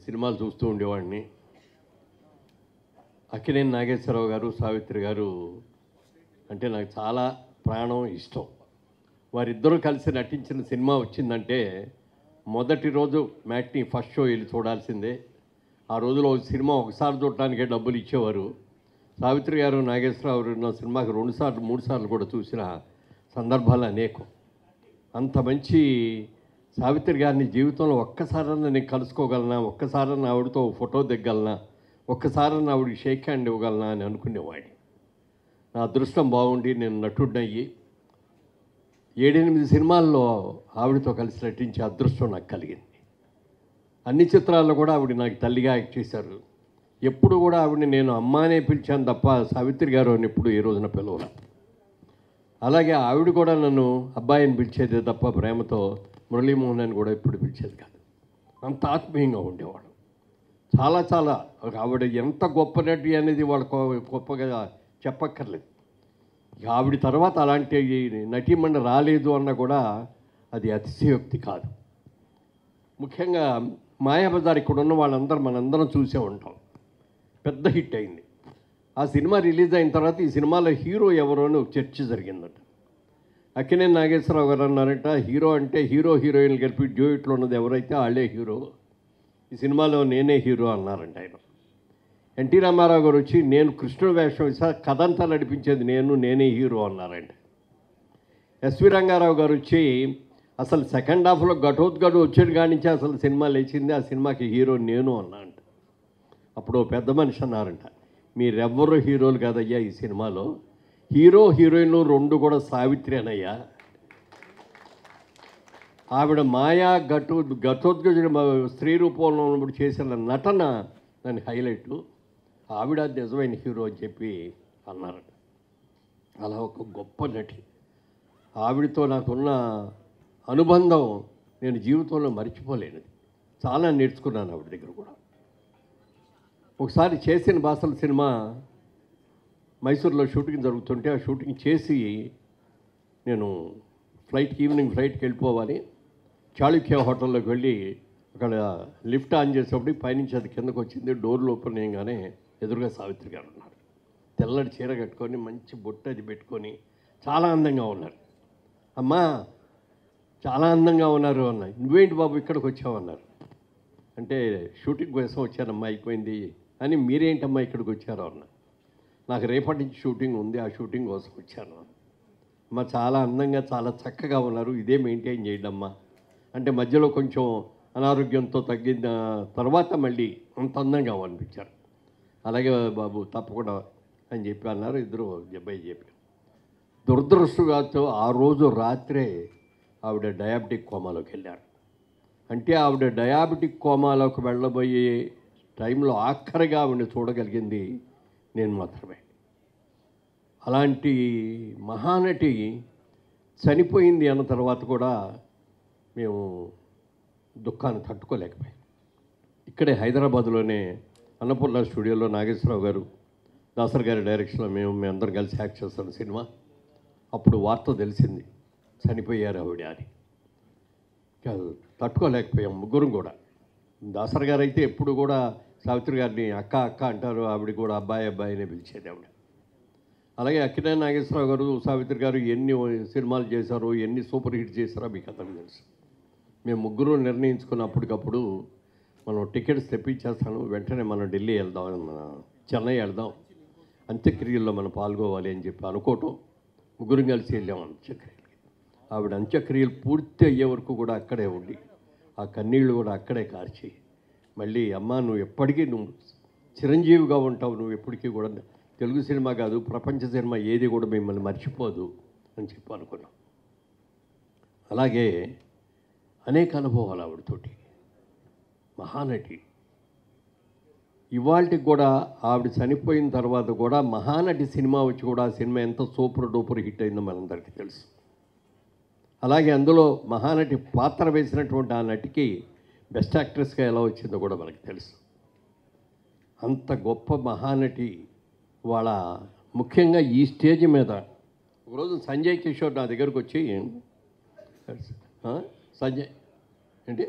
సినిమాలు చూస్తూ ఉండేవాడిని. అక్కినేని నాగేశ్వరరావు గారు, సావిత్రి గారు అంటే నాకు చాలా ప్రాణం, ఇష్టం. వారిద్దరూ కలిసి నటించిన సినిమా వచ్చిందంటే మొదటి రోజు మ్యాట్ని ఫస్ట్ షో వెళ్ళి చూడాల్సిందే. ఆ రోజులో సినిమా ఒకసారి చూడటానికే డబ్బులు ఇచ్చేవారు. సావిత్రి గారు, నాగేశ్వరరావు గారు నా సినిమాకి 2 సార్లు 3 సార్లు కూడా చూసిన సందర్భాలు అనేకం. అంత మంచి సావిత్రి గారిని జీవితంలో ఒక్కసారన్నా నేను కలుసుకోగలనా, ఒక్కసారన్నా ఆవిడతో ఫోటో దిగ్గలనా, ఒక్కసారన్నా ఆవిడకి షేక్ హ్యాండ్ ఇవ్వగలనా అని అనుకునేవాడిని. నా అదృష్టం బాగుండి నేను నటుడినయ్యి 7-8 సినిమాల్లో ఆవిడతో కలిసి నటించే అదృష్టం నాకు కలిగింది. అన్ని చిత్రాల్లో కూడా ఆవిడ నాకు తల్లిగా యాక్ట్ చేశారు. ఎప్పుడు కూడా ఆవిడని నేను అమ్మానే పిలిచాను తప్ప సావిత్రి గారు అని ఎప్పుడు ఏ రోజున పిలవలా. అలాగే ఆవిడ కూడా నన్ను అబ్బాయిని పిలిచేదే తప్ప ప్రేమతో మురళీమోహన్ అని కూడా ఎప్పుడు పిలిచేది కాదు. అంత ఆత్మీయంగా ఉండేవాడు. చాలా చాలా ఆవిడ ఎంత గొప్ప నటి అనేది వాళ్ళు గొప్పగా చెప్పక్కర్లేదు. ఇక ఆవిడ తర్వాత అలాంటి నటీమణి రాలేదు అన్న కూడా అది అతిశయోక్తి కాదు. ముఖ్యంగా మాయాబజార్ ఇక్కడ ఉన్న వాళ్ళందరూ మనందరం చూసే ఉంటాం. పెద్ద హిట్ అయింది. ఆ సినిమా రిలీజ్ అయిన తర్వాత ఈ సినిమాలో హీరో ఎవరో అని ఒక చర్చ జరిగిందట. అక్కినేని నాగేశ్వరరావు గారు అన్నారట, హీరో అంటే హీరో హీరోయిన్లు కలిపి డ్యూయట్లో ఉన్నది ఎవరైతే వాళ్ళే హీరో, ఈ సినిమాలో నేనే హీరో అన్నారంట ఆయన. ఎన్టీ రామారావు గారు వచ్చి నేను కృష్ణుడు వేషం వేసా, కథ అంతా నడిపించేది నేనే హీరో అన్నారంట. ఎస్వి రంగారావు గారు వచ్చి అసలు సెకండ్ హాఫ్లో ఘటోద్గడు వచ్చేది కానించి అసలు సినిమా లేచింది, ఆ సినిమాకి హీరో నేను అన్నా అంట. అప్పుడు పెద్ద మనిషి అన్నారంట, మీరెవ్వరూ హీరోలు కాదయ్యా ఈ సినిమాలో, హీరో హీరోయిన్లు 2 కూడా సావిత్రి అనయ్యా. ఆవిడ మాయా ఘటోద్గజుడు స్త్రీ రూపంలో ఉన్నప్పుడు చేసిన నటన దాని హైలైట్. ఆవిడ నిజమైన హీరో అని చెప్పి అన్నారట. అలా ఒక గొప్ప నటి. ఆవిడతో నాకున్న అనుబంధం నేను జీవితంలో మర్చిపోలేనిది. చాలా నేర్చుకున్నాను ఆవిడ దగ్గర కూడా. ఒకసారి చేసిన భాషల సినిమా మైసూర్లో షూటింగ్ జరుగుతుంటే ఆ షూటింగ్ చేసి నేను ఈవినింగ్ ఫ్లైట్కి వెళ్ళిపోవాలి. చాళుక్య హోటల్లోకి వెళ్ళి అక్కడ లిఫ్ట్ ఆన్ చేసేటప్పుడు పైనుంచి అది కిందకు వచ్చింది. డోర్లు ఓపెన్ చేయగానే ఎదురుగా సావిత్రి గారు ఉన్నారు. తెల్లటి చీర కట్టుకొని మంచి బొట్టు అది పెట్టుకొని చాలా అందంగా ఉన్నారు. అమ్మా చాలా అందంగా ఉన్నారు అన్నా. నువ్వేంటి బాబు ఇక్కడికి వచ్చావన్నారు. అంటే షూటింగ్ కోసం వచ్చానమ్మా, అయిపోయింది అని. మీరేంటమ్మా ఇక్కడికి వచ్చారో అన్న. నాకు రేపటి నుంచి షూటింగ్ ఉంది, ఆ షూటింగ్ కోసం వచ్చాను. అమ్మ చాలా అందంగా చాలా చక్కగా ఉన్నారు, ఇదే మెయింటైన్ చేయడమ్మా అంటే మధ్యలో కొంచెం అనారోగ్యంతో తగ్గిన తర్వాత మళ్ళీ అంత అందంగా అనిపించారు. అలాగే బాబు తప్పకుండా అని చెప్పి అన్నారు. ఇద్దరు చెప్పి దురదృష్టంతో ఆ రోజు రాత్రే ఆవిడ డయాబెటిక్ కోమాలోకి వెళ్ళారు. అంటే ఆవిడ డయాబెటిక్ కోమాలోకి వెళ్ళబోయే టైంలో ఆఖరిగా ఆవిడని చూడగలిగింది నేను మాత్రమే. అలాంటి మహానటి చనిపోయింది అన్న తర్వాత కూడా మేము దుఃఖాన్ని తట్టుకోలేకపోయాం. ఇక్కడే హైదరాబాద్లోనే అన్నపూర్ణ స్టూడియోలో నాగేశ్వరరావు గారు, దాసర్ గారి డైరెక్షన్లో మేమందరం కలిసి యాక్ట్ చేస్తున్న సినిమా. అప్పుడు వార్త తెలిసింది చనిపోయారు ఆవిడ అని. తట్టుకోలేకపోయాం ముగ్గురం కూడా. దాసర్ గారు అయితే ఎప్పుడు కూడా సావిత్రి గారిని అక్క అక్క అంటారు, ఆవిడ కూడా అబ్బాయి అబ్బాయినే పిలిచేది ఆవిడ. అలాగే అక్కినేని నాగేశ్వరరావు గారు, సావిత్రి గారు ఎన్ని సినిమాలు చేశారో, ఎన్ని సూపర్ హిట్ చేశారో మీకు అందరికీ తెలుసు. మేము ముగ్గురు నిర్ణయించుకున్నప్పటికప్పుడు మనం టికెట్స్ తెప్పించేస్తాను, వెంటనే మనం ఢిల్లీ వెళ్దాం, మన చెన్నై వెళ్దాం, అంత్యక్రియల్లో మనం పాల్గొవాలి అని చెప్పి అనుకోవటం. ముగ్గురం కలిసి వెళ్ళాం అంత్యక్రియలకి. ఆవిడ అంత్యక్రియలు పూర్తి అయ్యే వరకు కూడా అక్కడే ఉండి ఆ కన్నీళ్ళు కూడా అక్కడే కార్చి మళ్ళీ అమ్మ నువ్వు ఎప్పటికీ నువ్వు చిరంజీవిగా ఉంటావు, నువ్వు ఎప్పటికీ కూడా తెలుగు సినిమా కాదు ప్రపంచ సినిమా ఏది కూడా మిమ్మల్ని మర్చిపోదు అని చెప్పి అనుకున్నాం. అలాగే అనేక అనుభవాలు ఆవిడతోటి. మహానటి. ఇవాళకి కూడా ఆవిడ చనిపోయిన తర్వాత కూడా మహానటి సినిమా వచ్చి కూడా ఆ సినిమా ఎంత సూపర్ డూపర్ హిట్ అయిందో మనందరికీ తెలుసు. అలాగే అందులో మహానటి పాత్ర వేసినటువంటి ఆ నటికి బెస్ట్ యాక్ట్రెస్గా ఎలా వచ్చిందో కూడా మనకు తెలుసు. అంత గొప్ప మహానటి వాళ్ళ ముఖ్యంగా ఈ స్టేజ్ మీద ఒకరోజు సంజయ్ కిషోర్ నా దగ్గరకు వచ్చి, సంజయ్ ఏంటి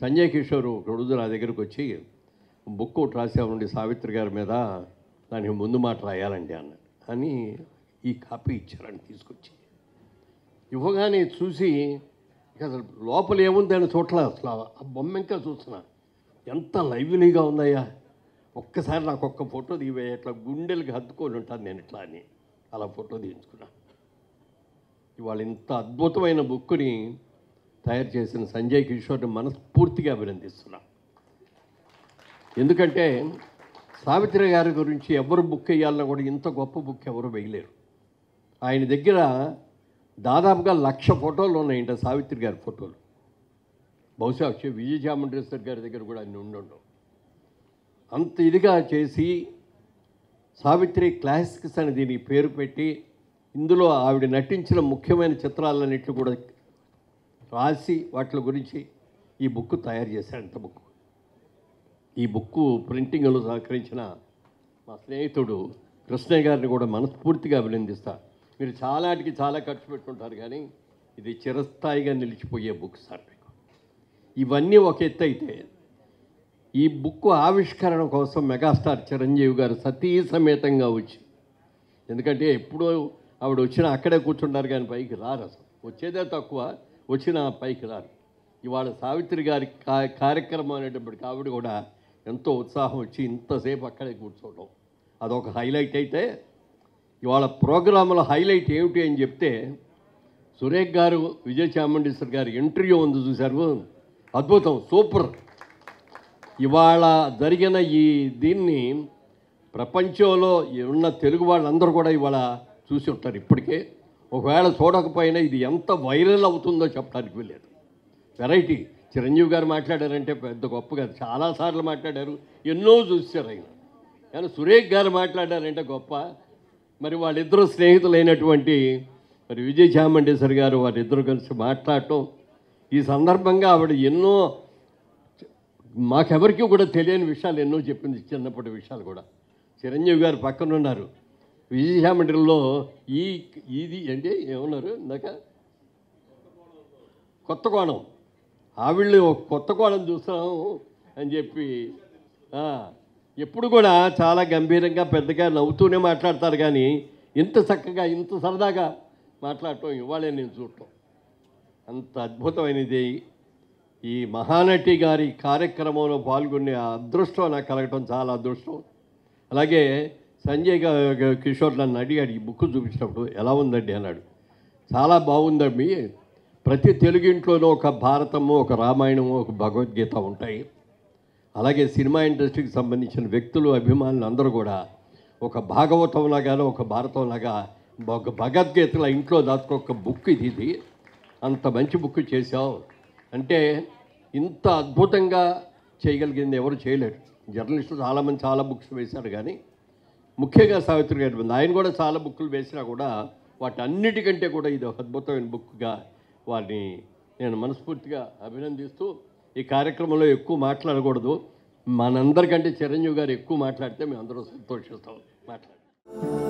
సంజయ్ కిషోర్ ఒక రోజు నా దగ్గరకు వచ్చి బుక్ ఒకటి రాసామండి సావిత్రి గారి మీద, దానికి ముందు మాట రాయాలండి అన్నాడు. అని ఈ కాపీ ఇచ్చారని తీసుకొచ్చి ఇవ్వగానే చూసి ఇక అసలు లోపల ఏముందని చూడలే, అసలు ఆ బొమ్మ ఇంకా చూస్తున్నా, ఎంత లైవ్లీగా ఉందయ్యా, ఒక్కసారి నాకు ఒక్క ఫోటో తీవే, ఇట్లా గుండెలకి హత్తుకొని ఉంటాను నేను ఇట్లా అని అలా ఫోటో తీయించుకున్నా. ఇవాళ ఇంత అద్భుతమైన బుక్ని తయారు చేసిన సంజయ్ కిషోర్ని మనస్ఫూర్తిగా అభినందిస్తున్నా. ఎందుకంటే సావిత్రి గారి గురించి ఎవరు బుక్ వేయాలన్నా కూడా ఇంత గొప్ప బుక్ ఎవరు వేయలేరు. ఆయన దగ్గర దాదాపుగా 1,00,000 ఫోటోలు ఉన్నాయంట, సావిత్రి గారి ఫోటోలు. బహుశా విజయచాముండేశ్వరి గారి దగ్గర కూడా అన్ని ఉండవు. అంత ఇదిగా చేసి సావిత్రి క్లాసిక్స్ అని దీనికి పేరు పెట్టి ఇందులో ఆవిడ నటించిన ముఖ్యమైన చిత్రాలన్నింటినీ కూడా రాసి వాటి గురించి ఈ బుక్ తయారు చేశారంట. ఈ బుక్ ప్రింటింగ్లో సహకరించిన మా స్నేహితుడు కృష్ణయ్య గారిని కూడా మనస్ఫూర్తిగా అభినందిస్తా. మీరు చాలాటికి చాలా ఖర్చు పెట్టుకుంటారు, కానీ ఇది చిరస్థాయిగా నిలిచిపోయే బుక్ సార్ మీకు. ఇవన్నీ ఒక ఎత్తు అయితే, ఈ బుక్ ఆవిష్కరణ కోసం మెగాస్టార్ చిరంజీవి గారు సతీ సమేతంగా వచ్చి, ఎందుకంటే ఎప్పుడూ ఆవిడ వచ్చినా అక్కడే కూర్చుంటారు కానీ పైకి రారు, అసలు వచ్చేదే తక్కువ, వచ్చిన పైకి రారు. ఇవాళ సావిత్రి గారి కార్యక్రమం అనేటప్పటికి ఆవిడ కూడా ఎంతో ఉత్సాహం వచ్చి ఇంతసేపు అక్కడే కూర్చోవడం అదొక హైలైట్. అయితే ఇవాళ ప్రోగ్రాంలో హైలైట్ ఏమిటి అని చెప్తే, సురేఖ్ గారు విజయచాముండేశ్వరి గారి ఇంటర్వ్యూ ఉంది చూశారు, అద్భుతం, సూపర్. ఇవాళ జరిగిన దీన్ని ప్రపంచంలో ఉన్న తెలుగు వాళ్ళందరూ కూడా ఇవాళ చూసి ఉంటారు ఇప్పటికే. ఒకవేళ చూడకపోయినా ఇది ఎంత వైరల్ అవుతుందో చెప్పడానికి వెళ్ళారు. వెరైటీ. చిరంజీవి గారు మాట్లాడారంటే పెద్ద గొప్ప కాదు, చాలాసార్లు మాట్లాడారు, ఎన్నో చూశారు ఆయన. కానీ సురేఖ్ గారు మాట్లాడారంటే గొప్ప. మరి వాళ్ళిద్దరూ స్నేహితులైనటువంటి మరి విజయచాముండేశ్వరి గారు వారిద్దరూ కలిసి మాట్లాడటం, ఈ సందర్భంగా ఆవిడ ఎన్నో మాకెవరికి కూడా తెలియని విషయాలు ఎన్నో చెప్పింది, చిన్నప్పటి విషయాలు కూడా. చిరంజీవి గారు పక్కన ఉన్నారు, విజయచాముండ్రిలో ఇది అంటే ఏమన్నారు ఇందాక, కొత్త కోణం, ఆవిళ్ళు కొత్త కోణం చూస్తాము అని చెప్పి ఎప్పుడు కూడా చాలా గంభీరంగా పెద్దగా నవ్వుతూనే మాట్లాడతారు, కానీ ఇంత చక్కగా ఇంత సరదాగా మాట్లాడటం ఇవాళే నేను చూడటం అంత అద్భుతమైనది. ఈ మహానటి గారి కార్యక్రమంలో పాల్గొనే అదృష్టం నాకు కలగటం చాలా అదృష్టం. అలాగే సంజయ్ కిషోర్ నన్ను అడిగాడు ఈ బుక్ చూపించినప్పుడు, ఎలా ఉందండి అన్నాడు. చాలా బాగుందండి, ప్రతి తెలుగు ఇంట్లోనూ ఒక భారతము, ఒక రామాయణము, ఒక భగవద్గీత ఉంటాయి. అలాగే సినిమా ఇండస్ట్రీకి సంబంధించిన వ్యక్తులు, అభిమానులు అందరూ కూడా ఒక భాగవతంలాగానో ఒక భారతంలాగా ఒక భగవద్గీతల ఇంట్లో దాచుకోక బుక్ ఇది. అంత మంచి బుక్ చేశావు అంటే, ఇంత అద్భుతంగా చేయగలిగింది ఎవరు చేయలేరు. జర్నలిస్టులు చాలామంది చాలా బుక్స్ వేశారు, కానీ ముఖ్యంగా సావిత్రి గారి మీద ఆయన కూడా చాలా బుక్కులు వేసినా కూడా వాటి అన్నిటికంటే కూడా ఇది ఒక అద్భుతమైన బుక్గా వారిని నేను మనస్ఫూర్తిగా అభినందిస్తూ, ఈ కార్యక్రమంలో ఎక్కువ మాట్లాడకూడదు, మనందరికంటే చిరంజీవి గారు ఎక్కువ మాట్లాడితే మేము అందరూ సంతోషిస్తాం. మాట్లాడు.